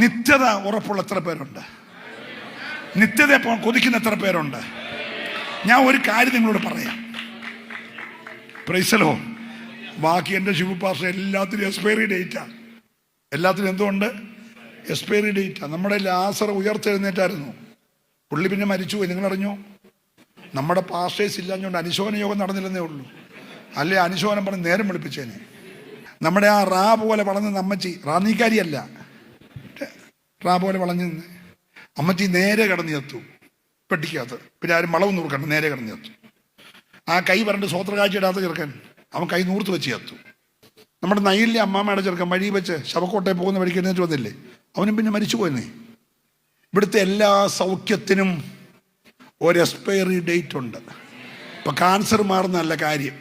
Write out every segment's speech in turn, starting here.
നിത്യത ഉറപ്പുള്ള എത്ര പേരുണ്ട്? നിത്യത കൊതിക്കുന്ന എത്ര പേരുണ്ട്? ഞാൻ ഒരു കാര്യം നിങ്ങളോട് പറയാം. പ്രൈസലോ. ബാക്കി എൻ്റെ ശിവപാസ എല്ലാത്തിനും എക്സ്പയറി ഡേറ്റാ. എല്ലാത്തിനും എന്തുകൊണ്ട്? Expiry data. നമ്മുടെ ലാസർ ഉയർത്തെഴുന്നേറ്റായിരുന്നു, പുള്ളി പിന്നെ മരിച്ചുപോയി. നിങ്ങളറിഞ്ഞോ? നമ്മുടെ പാസ്റ്റേഴ്സ് ഇല്ലാഞ്ഞുകൊണ്ട് അനുശോചന യോഗം നടന്നില്ലെന്നേ ഉള്ളൂ. അല്ലേ അനുശോചനം പറഞ്ഞ് നേരം വിളിപ്പിച്ചേനെ. നമ്മുടെ ആ റാ പോലെ വളർന്ന അമ്മച്ചി, റാന്നിക്കാരിയല്ല, റാ പോലെ വളഞ്ഞു നിന്ന് അമ്മച്ചി നേരെ കിടന്ന് ചത്തു പെട്ടിക്കകത്ത്. പിന്നെ ആരും വളവും നൂർക്കണ്ട, നേരെ കിടന്ന് ചത്തു. ആ കൈ പറഞ്ഞിട്ട് സ്വോത്രകാഴ്ച ഇടാത്ത ചെറുക്കൻ അവൻ കൈ നൂർത്ത് വെച്ച് ചത്തു. നമ്മുടെ നയിലെ അമ്മാമ്മയുടെ ചെറുക്കൻ വഴി വെച്ച് ശവക്കോട്ടയിൽ പോകുന്ന വഴിക്ക് എഴുന്നേറ്റ് വന്നില്ലേ, അവനും പിന്നെ മരിച്ചു പോയെന്നേ. ഇവിടുത്തെ എല്ലാ സൗഖ്യത്തിനും ഒരു എക്സ്പയറി ഡേറ്റ് ഉണ്ട്. ഇപ്പൊ കാൻസർ മാറുന്നതല്ല കാര്യം,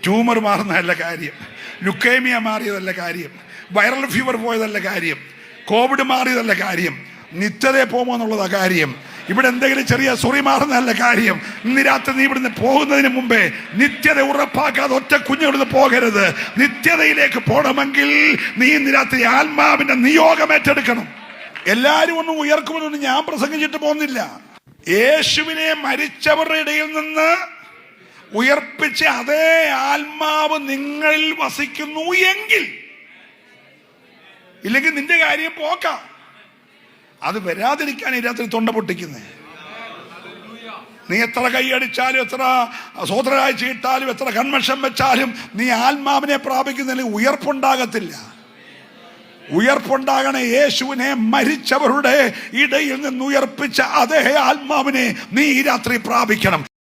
ട്യൂമർ മാറുന്നതല്ല കാര്യം, ലുക്കേമിയ മാറിയതല്ല കാര്യം, വൈറൽ ഫീവർ പോയതല്ല കാര്യം, കോവിഡ് മാറിയതല്ല കാര്യം, നിത്യതയെ പോകുമോ എന്നുള്ളതാ കാര്യം. ഇവിടെ എന്തെങ്കിലും ചെറിയ സൊറി മാറുന്നതല്ല കാര്യം. ഇന്ന് രാത്രി നീ ഇവിടുന്ന് പോകുന്നതിന് മുമ്പേ നിത്യത ഉറപ്പാക്കാതെ ഒറ്റ കുഞ്ഞിവിടുന്ന് പോകരുത്. നിത്യതയിലേക്ക് പോകണമെങ്കിൽ നീ ഇന്ന് രാത്രി ആത്മാവിന്റെ നിയോഗം ഏറ്റെടുക്കണം. എല്ലാരും ഒന്നും ഉയർക്കുമെന്നൊന്നും ഞാൻ പ്രസംഗിച്ചിട്ട് പോകുന്നില്ല. യേശുവിനെ മരിച്ചവരുടെ ഇടയിൽ നിന്ന് ഉയർപ്പിച്ച അതേ ആത്മാവ് നിങ്ങളിൽ വസിക്കുന്നു എങ്കിൽ, ഇല്ലെങ്കിൽ നിന്റെ കാര്യം പോക്കാം. അത് വരാതിരിക്കാൻ ഈ രാത്രി തൊണ്ട പൊട്ടിക്കുന്നേ. നീ എത്ര കൈയടിച്ചാലും, എത്ര സ്വോത്രകാഴ്ച ഇട്ടാലും, എത്ര കൺവെൻഷൻ വെച്ചാലും നീ ആത്മാവിനെ പ്രാപിക്കുന്നതിൽ ഉയർപ്പുണ്ടാകത്തില്ല. ഉയർപ്പുണ്ടാകണേ യേശുവിനെ മരിച്ചവരുടെ ഇടയിൽ നിന്ന് ഉയർപ്പിച്ച അതേ ആത്മാവിനെ നീ ഈ രാത്രി പ്രാപിക്കണം.